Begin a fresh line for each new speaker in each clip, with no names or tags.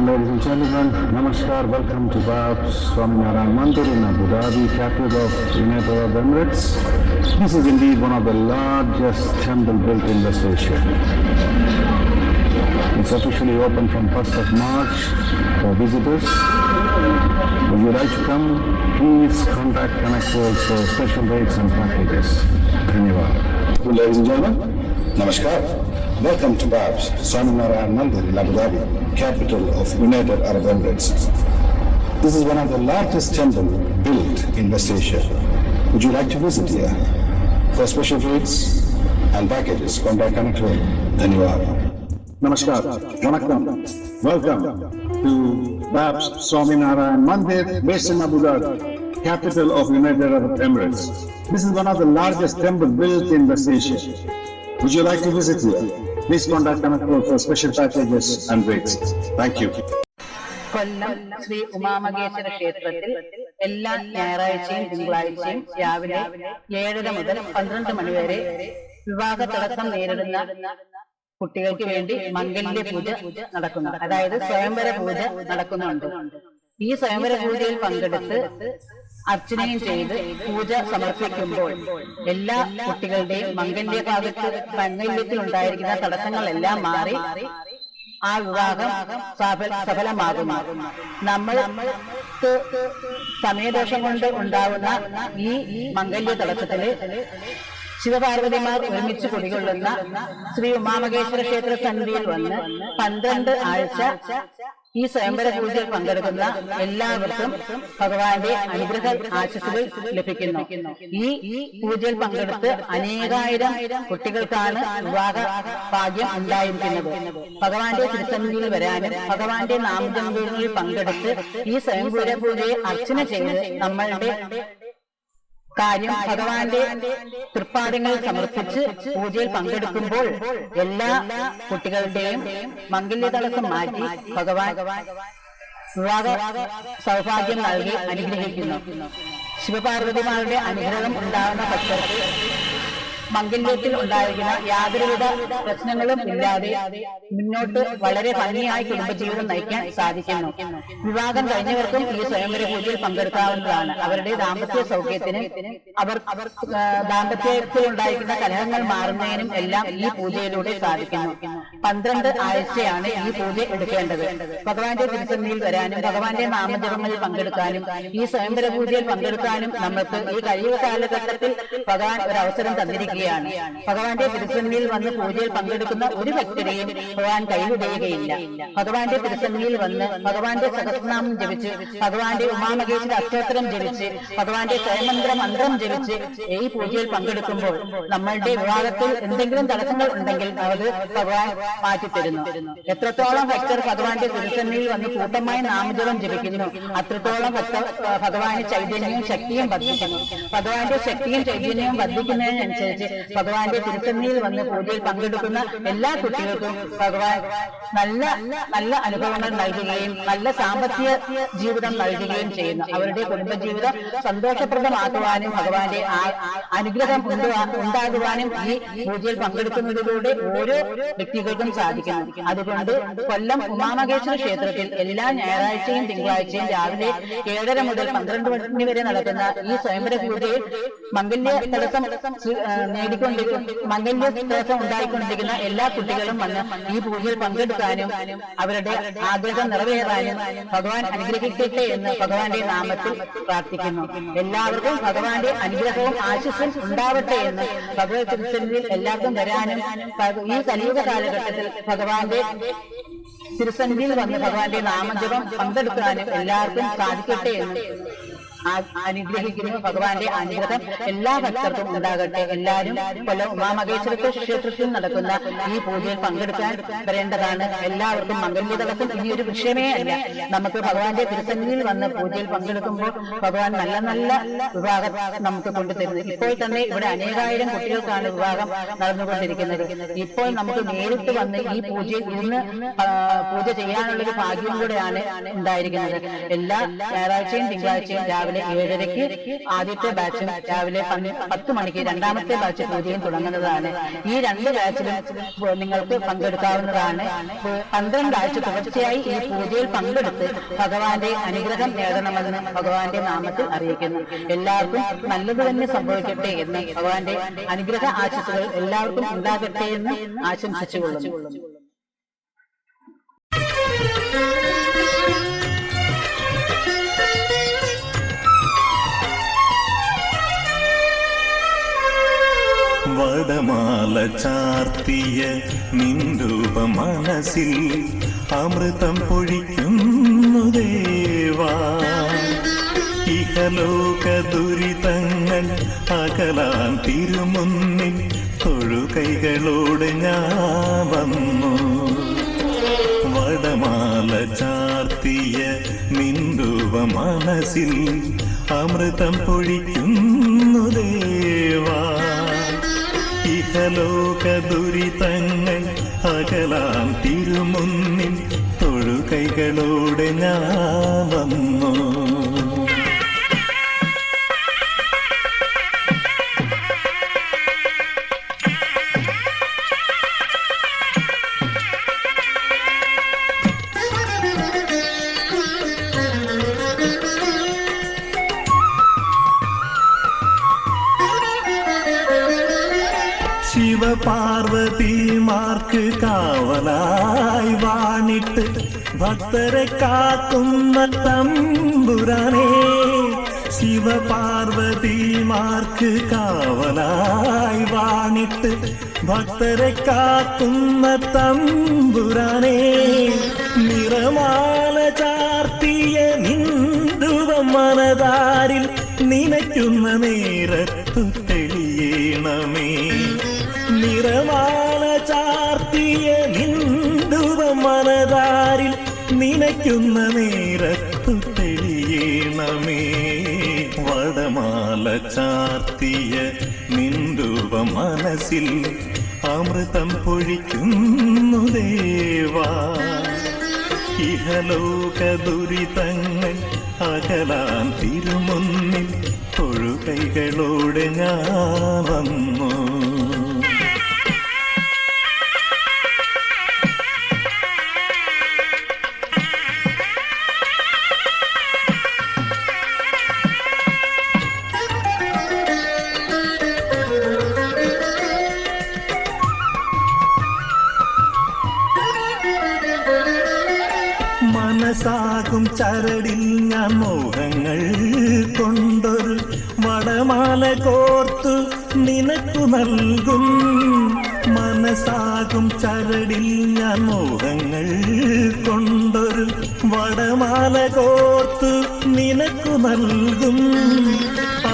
afternoon, ladies and gentlemen. Namaskar. Welcome to Bab's Swaminarayan Mandir in Abu Dhabi, capital of United Arab Emirates. This is indeed one of the largest temple built in West Asia. It's officially open from 1st of March for visitors. Would you like to come? Please contact Connect World for special rates and packages. Dhanyavad.
Ladies and gentlemen, Namaskar. Welcome to Bab's Swaminarayan Mandir in Abu Dhabi, capital of United Arab Emirates. This is one of the largest temples built in West Asia. Would you like to visit here? For special rates and packages, contact Connect World. Dhanyavad.
Namaskar. Vanakkam. Welcome to Bab's Swaminarayan Mandir based in Abu Dhabi, capital of United Arab Emirates. This is one of the largest temples built in West Asia. Would you like to visit here? Please contact Connect World for special packages and rates. Thank you.
കൊല്ലം ശ്രീ ഉമാമഹേശ്വര ക്ഷേത്രത്തിൽ എല്ലാ ഞായറാഴ്ചയും തിങ്കളാഴ്ചയും രാവിലെ 7:30 മുതൽ 12 മണി വരെ വിവാഹ തടസ്സം നേരിടുന്ന കുട്ടികൾക്ക് വേണ്ടി മംഗല്യ പൂജ നടക്കുന്നു. അതായത് സ്വയംവര പൂജ നടക്കുന്നുണ്ട്. ഈ സ്വയംവര പൂജയിൽ പങ്കെടുത്ത് അർച്ചനയും ചെയ്ത് പൂജ സമർപ്പിക്കുമ്പോൾ എല്ലാ കുട്ടികളുടെയും മംഗല്യത്തിൽ ഉണ്ടായിരിക്കുന്ന തടസ്സങ്ങളെല്ലാം മാറി ആ വിവാഹം സഫലമാകുന്നു. നമ്മൾക്ക് സമയദോഷം കൊണ്ട് ഉണ്ടാവുന്ന ഈ മംഗല്യ തടസ്സത്തില് ശിവപാർവതിമാർ ഒരുമിച്ച് കുടികൊള്ളുന്ന ശ്രീ ഉമാമഹേശ്വര ക്ഷേത്ര സന്നിധിയിൽ വന്ന് 12 ആഴ്ച ഈ സ്വയംവര പൂജയിൽ പങ്കെടുക്കുന്ന എല്ലാവർക്കും ഭഗവാന്റെ അനുഗ്രഹ ആശീസ്സുകൾ ലഭിക്കുന്നു. ഈ പൂജയിൽ പങ്കെടുത്ത് അനേകായിരം കുട്ടികൾക്കാണ് വിവാഹ ഭാഗ്യം ഉണ്ടായിരിക്കുന്നത്. ഭഗവാന്റെ തിരുസന്നിധിയിൽ വരാനും ഭഗവാന്റെ നാമജപങ്ങളിൽ പങ്കെടുത്ത് ഈ സ്വയംവര പൂജയെ അർച്ചന ചെയ്ത് നമ്മളുടെ കാര്യം ഭഗവാന്റെ തൃപ്പാദങ്ങളിൽ സമർപ്പിച്ച് പൂജയിൽ പങ്കെടുക്കുമ്പോൾ എല്ലാ കുട്ടികളുടെയും മംഗല്യ തടസ്സം മാറ്റി ഭഗവാൻ വിവാഹ സൗഭാഗ്യം നൽകി അനുഗ്രഹിക്കുന്നു. ശിവപാർവതിമാരുടെ അനുഗ്രഹം ഉണ്ടാകുന്ന ഭക്തർക്ക് മംഗല്യത്തിൽ ഉണ്ടായിരിക്കുന്ന യാതൊരുവിധ പ്രശ്നങ്ങളും ഇല്ലാതെ മുന്നോട്ട് വളരെ ഭംഗിയായി കുടുംബജീവിതം നയിക്കാൻ സാധിക്കുന്നു. വിവാഹം കഴിഞ്ഞവർക്കും ഈ സ്വയംവര പൂജയിൽ പങ്കെടുക്കാവുന്നതാണ്. അവരുടെ ദാമ്പത്യ സൗഖ്യത്തിന് അവർ ദാമ്പത്യത്തിൽ ഉണ്ടായിരിക്കുന്ന കലഹങ്ങൾ മാറുന്നതിനും എല്ലാം ഈ പൂജയിലൂടെ സാധിക്കുന്നു. 12 ആഴ്ചയാണ് ഈ പൂജ എടുക്കേണ്ടത്. ഭഗവാന്റെ തിരുസന്നിധിയിൽ വരാനും ഭഗവാന്റെ നാമജപങ്ങളിൽ പങ്കെടുക്കാനും ഈ സ്വയംവര പൂജയിൽ പങ്കെടുക്കാനും നമ്മൾക്ക് ഈ കഴിയുക കാലഘട്ടത്തിൽ ഭഗവാൻ ഒരു അവസരം തന്നിരിക്കുകയാണ്. ഭഗവാന്റെ തിരുസന്നിധിയിൽ വന്ന് പൂജയിൽ പങ്കെടുക്കുന്ന ഒരു വ്യക്തിയെയും ഭഗവാൻ കൈവിടുകയില്ല. ഭഗവാന്റെ തിരുസന്നിധിയിൽ വന്ന് ഭഗവാന്റെ സഹസ്രനാമം ജപിച്ച് ഭഗവാന്റെ ഉമാമഹേശ്വര അഷ്ടോത്തരം ജപിച്ച് ഭഗവാന്റെ സ്വയമന്ത്ര മന്ത്രം ജപിച്ച് ഈ പൂജയിൽ പങ്കെടുക്കുമ്പോൾ നമ്മളുടെ വിവാഹത്തിൽ എന്തെങ്കിലും തടസ്സങ്ങൾ ഉണ്ടെങ്കിൽ അത് ഭഗവാൻ മാറ്റിത്തരുന്നു. എത്രത്തോളം ഭക്തർ ഭഗവാന്റെ തിരുസന്നിധിയിൽ വന്ന് കൂട്ടമായി നാമജപം ജപിക്കുന്നു അത്രത്തോളം ഭഗവാന് ചൈതന്യവും ശക്തിയും വർദ്ധിക്കുന്നു. ഭഗവാന്റെ ശക്തിയും ചൈതന്യവും വർദ്ധിക്കുന്നതിനനുസരിച്ച് ഭഗവാന്റെ തിരുസന്നിധിയിൽ വന്ന് പൂജയിൽ പങ്കെടുക്കുന്ന എല്ലാ കുട്ടികൾക്കും ഭഗവാൻ നല്ല നല്ല അനുഭവങ്ങൾ നൽകുകയും നല്ല സാമ്പത്തിക ജീവിതം നൽകുകയും ചെയ്യുന്നു. അവരുടെ കുടുംബജീവിതം സന്തോഷപ്രദമാക്കുവാനും ഭഗവാന്റെ അനുഗ്രഹം ഉണ്ടാകുവാനും ഈ പൂജയിൽ പങ്കെടുക്കുന്നതിലൂടെ ഓരോ വ്യക്തികൾക്കും സാധിക്കുന്നു. അതുകൊണ്ട് കൊല്ലം ഉമാമഹേശ്വര ക്ഷേത്രത്തിൽ എല്ലാ ഞായറാഴ്ചയും തിങ്കളാഴ്ചയും രാവിലെ 7:30 മുതൽ 12 മണി വരെ നടക്കുന്ന ഈ സ്വയംവര പൂജയിൽ മംഗല്യ തടസ്സം മംഗല്യ തടസ്സം ഉണ്ടായിക്കൊണ്ടിരിക്കുന്ന എല്ലാ കുട്ടികളും വന്ന് ഈ പൂജയിൽ പങ്കെടുക്കാനും അവരുടെ ആഗ്രഹം നിറവേറാനും ഭഗവാൻ അനുഗ്രഹിക്കട്ടെ എന്ന് ഭഗവാന്റെ നാമത്തിൽ പ്രാർത്ഥിക്കുന്നു. എല്ലാവർക്കും ഭഗവാന്റെ അനുഗ്രഹവും ആശിസ്സും ഉണ്ടാവട്ടെ എന്ന് ഭഗവത് തിരുസന്നിധിയിൽ എല്ലാവർക്കും വരാനും ഈ കലിയുഗ കാലഘട്ടത്തിൽ ഭഗവാന്റെ തിരുസന്നിധിയിൽ വന്ന് ഭഗവാന്റെ നാമജപം പങ്കെടുക്കാനും എല്ലാവർക്കും സാധിക്കട്ടെ എന്ന് അനുഗ്രഹിക്കുന്നു. ഭഗവാന്റെ അനുഗ്രഹം എല്ലാ ഭക്തർക്കും ഉണ്ടാകട്ടെ. എല്ലാവരും കൊല്ലം ഉമാമഹേശ്വര ക്ഷേത്രത്തിൽ നടക്കുന്ന ഈ പൂജയിൽ പങ്കെടുക്കാൻ വരേണ്ടതാണ്. എല്ലാവർക്കും മംഗല്യ തടസ്സം ഇനിയൊരു വിഷയമേ അല്ല. നമുക്ക് ഭഗവാന്റെ തിരുസന്നിധിയിൽ വന്ന് പൂജയിൽ പങ്കെടുക്കുമ്പോൾ ഭഗവാൻ നല്ല നല്ല വിവാഹം നമുക്ക് കൊണ്ടുതരുന്നത്. ഇപ്പോൾ തന്നെ ഇവിടെ അനേകായിരം കുട്ടികൾക്കാണ് വിവാഹം നടന്നുകൊണ്ടിരിക്കുന്നത്. ഇപ്പോൾ നമുക്ക് നേരിട്ട് വന്ന് ഈ പൂജയിൽ ഇരുന്ന് പൂജ ചെയ്യാനുള്ളൊരു ഭാഗ്യം കൂടെയാണ് ഉണ്ടായിരിക്കുന്നത്. എല്ലാ ഞായറാഴ്ചയും തിങ്കളാഴ്ചയും രാവിലെ രാവിലെ 7:30-ക്ക് ആദ്യത്തെ ബാച്ചും രാവിലെ 10 മണിക്ക് രണ്ടാമത്തെ ബാച്ച് പൂജയും തുടങ്ങുന്നതാണ്. ഈ 2 ബാച്ചിലും നിങ്ങൾക്ക് പങ്കെടുക്കാവുന്നതാണ്. 12 ആഴ്ച തുടർച്ചയായി ഈ പൂജയിൽ പങ്കെടുത്ത് ഭഗവാന്റെ അനുഗ്രഹം നേടണമെന്ന് ഭഗവാന്റെ നാമത്തിൽ അറിയിക്കുന്നു. എല്ലാവർക്കും നല്ലത് തന്നെ സംഭവിക്കട്ടെ എന്ന് ഭഗവാന്റെ അനുഗ്രഹ ആശംസകൾ എല്ലാവർക്കും ഉണ്ടാകട്ടെ എന്ന് ആശംസിച്ചുകൊള്ളുന്നു.
വടമാല ചാർത്തിയ നിൻരൂപ മനസ്സിൽ അമൃതം പൊഴിക്കുന്നു ദേവാ. ഇഹലോക ദുരിതങ്ങൾ അകലാൻ തിരുമുന്നിൽ തൊഴുകൈകളോട് ഞാൻ വന്നു. വടമാല ചാർത്തിയ നിൻരൂപ മനസ്സിൽ അമൃതം പൊഴിക്കുന്നു ദേവാ. ഇഹലോക ദുരിതങ്ങൾ അകലാൻ തിരുമുന്നിൽ തൊഴുകൈകളോടെ ഞാൻ വന്നു. ശിവപാർവതിമാർക്ക് കാവലായി വാണിട്ട് ഭക്തരെ കാക്കുന്ന തമ്പുരാനേ. ശിവപാർവതിമാർക്ക് കാവലായി വാണിട്ട് ഭക്തരെ കാക്കുന്ന തമ്പുരാനേ. നിറമാല ചാർത്തിയ നിന്ദുവം മനതാരിൽ നിനയ്ക്കുന്ന നേരത്തു തെളിയണമേ. നിറമാല ചാർത്തിയ നിന്ദുവം മനതാരിൽ നിനയ്ക്കുന്ന നേരത്തു തെളിയണമേ. വടമാല ചാർത്തിയ നിന്ദുവ മനസ്സിൽ അമൃതം പൊഴിക്കുന്നു ദേവാ. ഇഹലോക ദുരിതങ്ങൾ അകലാൻ തിരുമുന്നിൽ തൊഴുകൈകളോടെ ഞാൻ വന്നു. മനസ്സാകും ചരടിൽ ഞാൻ മോഹങ്ങൾ കൊണ്ടൊരു വടമാല കോർത്തു നിനക്കു നൽകും. മനസ്സാകും ചരടിൽ ഞാൻ മോഹങ്ങൾ കൊണ്ടൊരു വടമാല കോർത്തു നിനക്കു നൽകും.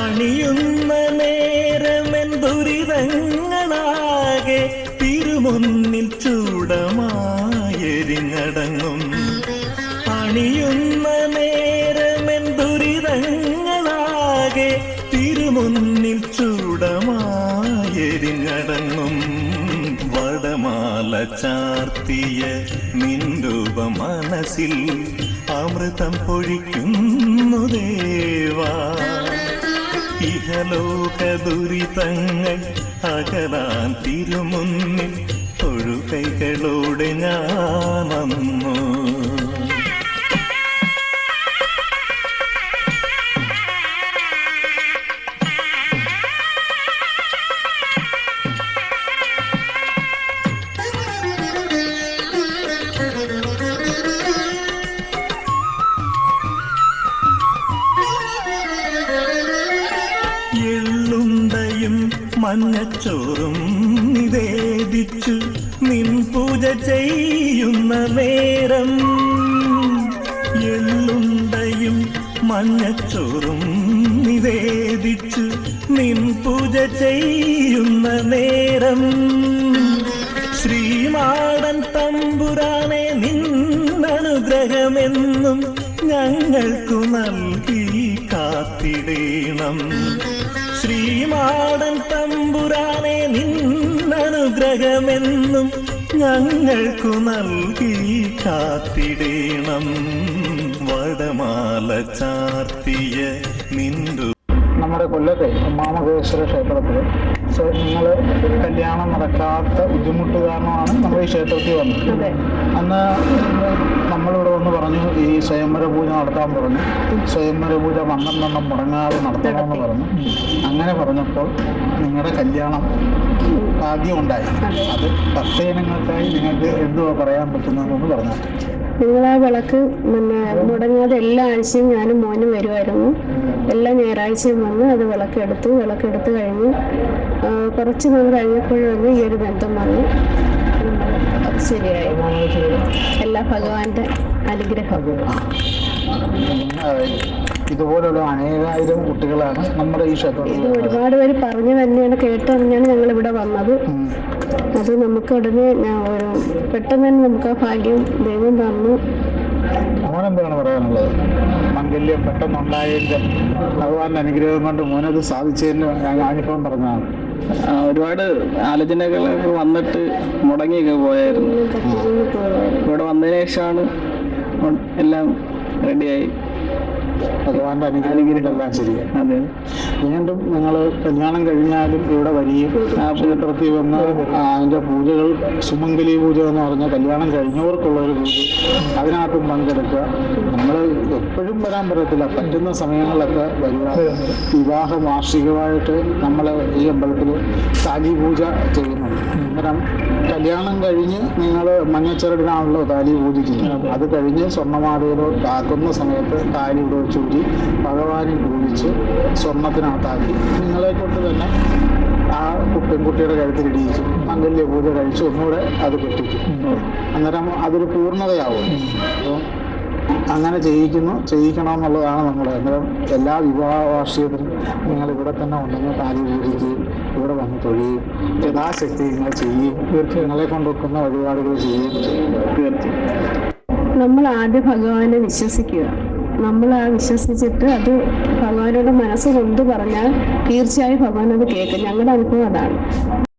അണിയുന്ന നേരമെൻ ദുരിതങ്ങളാകെ തിരുമുന്നിൽ ചൂടമായെരിഞ്ഞടങ്ങും. അണിയുന്ന നേരമെൻ ദുരിതങ്ങളാകെ തിരുമുന്നിൽ ചൂടമായെരിഞ്ഞടങ്ങും. വടമാല ചാർത്തിയ നിൻരൂപ മനസ്സിൽ അമൃതം പൊഴിക്കുന്നു ദേവാ. ഇഹലോക ദുരിതങ്ങൾ അകലാൻ തിരുമുന്നിൽ തൊഴുകൈകളോടെ ഞാൻ വന്നു. മഞ്ഞച്ചോറും നിവേദിച്ചു നിൻ പൂജ ചെയ്യുന്ന നേരം. എള്ളുണ്ടയും മഞ്ഞച്ചോറും നിവേദിച്ചു നിൻ പൂജ ചെയ്യുന്ന നേരം. ശ്രീമാടൻ തമ്പുരാനെ നിന്നനുഗ്രഹമെന്നും ഞങ്ങൾക്കു നൽകി കാത്തിടേണം. ശ്രീമാടൻ തമ്പുരാനെ നിന്നനുഗ്രഹമെന്നും ഞങ്ങൾക്കു നൽകി കാത്തിടേണം. വടമാല ചാർത്തിയ നിന്തു
നമ്മുടെ കൊല്ലത്തെ ഉമാമഹേശ്വര ക്ഷേത്രത്തിൽ നിങ്ങൾ കല്യാണം നടക്കാത്ത ബുദ്ധിമുട്ട് കാരണമാണ് നമ്മൾ ഈ ക്ഷേത്രത്തിൽ വന്നത്. അന്ന് നമ്മളിവിടെ വന്ന് പറഞ്ഞു ഈ സ്വയംവര പൂജ നടത്താൻ പറഞ്ഞു. സ്വയംവര പൂജ 12 മുടങ്ങാതെ നടത്തണമെന്ന് പറഞ്ഞു. അങ്ങനെ പറഞ്ഞപ്പോൾ നിങ്ങളുടെ കല്യാണം ഭാഗ്യമുണ്ടായി. അത് ഭക്തജനങ്ങൾക്കായി നിങ്ങൾക്ക് എന്തുവാ പറയാൻ പറ്റുന്നതെന്ന് പറഞ്ഞു.
നിങ്ങൾ ആ വിളക്ക് മുടങ്ങാതെ എല്ലാ ആഴ്ചയും ഞാനും മോനും വരുമായിരുന്നു. എല്ലാ ഞായറാഴ്ചയും വന്ന് അത് വിളക്കെടുത്ത് കഴിഞ്ഞ് കുറച്ച് നാൾ കഴിഞ്ഞപ്പോഴൊന്ന് ഈ ഒരു ബന്ധം വന്നു. അത് ശരിയായി. എല്ലാ ഭഗവാന്റെ അനുഗ്രഹം.
ഇതുപോലുള്ള അനേകായിരം കുട്ടികളാണ് നമ്മുടെ ഈ ക്ഷേത്രത്തിൽ.
ഇത് ഒരുപാട് പേര് പറഞ്ഞു തന്നെയാണ് കേട്ടറിഞ്ഞാണ് ഞങ്ങൾ ഇവിടെ വന്നത്. അത് നമുക്ക് ഉടനെ പെട്ടെന്ന് തന്നെ നമുക്ക് ആ ഭാഗ്യം ദൈവം തന്നു.
മോനെന്താണ് പറയാനുള്ളത്? മംഗല്യം പെട്ടെന്നുണ്ടായതിൻ്റെ ഭഗവാന്റെ അനുഗ്രഹം കൊണ്ട് മോനത് സാധിച്ചതിന് അനുഭവം പറഞ്ഞതാണ്.
ഒരുപാട് ആലോചനകളൊക്കെ വന്നിട്ട് മുടങ്ങിയൊക്കെ പോയായിരുന്നു. ഇവിടെ വന്നതിന് ശേഷമാണ് എല്ലാം റെഡിയായി.
ഭഗവാന്റെ അനുഗ്രഹം ശരിയാണ്.
അതെ.
വീണ്ടും നിങ്ങൾ കല്യാണം കഴിഞ്ഞാലും ഇവിടെ വരികയും ആ ക്ഷേത്രത്തിൽ വന്ന് അതിൻ്റെ പൂജകൾ, സുമംഗലി പൂജ എന്ന് പറഞ്ഞാൽ കല്യാണം കഴിഞ്ഞവർക്കുള്ളൊരു പൂജ, അതിനകത്തും പങ്കെടുക്കുക. നമ്മൾ എപ്പോഴും വരാൻ പറ്റത്തില്ല, പറ്റുന്ന സമയങ്ങളിലൊക്കെ വരിക. വിവാഹ വാർഷികമായിട്ട് നമ്മൾ ഈ അമ്പലത്തിൽ താലി പൂജ ചെയ്യുന്നുണ്ട്. അന്നേരം കല്യാണം കഴിഞ്ഞ് നിങ്ങൾ മഞ്ഞച്ചരടിനാണല്ലോ താലി പൂജിക്കുന്നത്. അത് കഴിഞ്ഞ് സ്വർണ്ണമാലയിലോ ആക്കുന്ന സമയത്ത് താലി ഇവിടെ ചൂടി ഭഗവാനെ പൂജിച്ച് സ്വർണത്തിനകത്താക്കി നിങ്ങളെ കൊണ്ട് തന്നെ ആ പെൺകുട്ടിയുടെ കഴുത്തിലിടിയിക്കും. മംഗല്യ പൂജ കഴിച്ച് ഒന്നുകൂടെ അത് കെട്ടിക്കും. അന്നേരം അതൊരു പൂർണ്ണതയാവും. അപ്പോൾ അങ്ങനെ ചെയ്യിക്കണമെന്നുള്ളതാണ് നമ്മൾ. അന്നേരം എല്ലാ വിവാഹ വാർഷികത്തിനും നിങ്ങൾ ഇവിടെ തന്നെ ഉണ്ടെങ്കിൽ താലി പൂജിക്കുകയും ഇവിടെ വന്ന് തൊഴുകയും യഥാശക്തി നിങ്ങൾ ചെയ്യുകയും തീർച്ചയായും നിങ്ങളെ കൊണ്ടുവെക്കുന്ന വഴിപാടുകൾ ചെയ്യുകയും തീർച്ചയായും.
നമ്മൾ ആദ്യം ഭഗവാനെ വിശ്വസിക്കുക. നമ്മൾ ആ വിശ്വസിച്ചിട്ട് അത് ഭഗവാനോട് മനസ്സ് കൊണ്ട് പറഞ്ഞാൽ തീർച്ചയായും ഭഗവാൻ അത് കേൾക്കും. ഞങ്ങളുടെ അനുഭവം അതാണ്.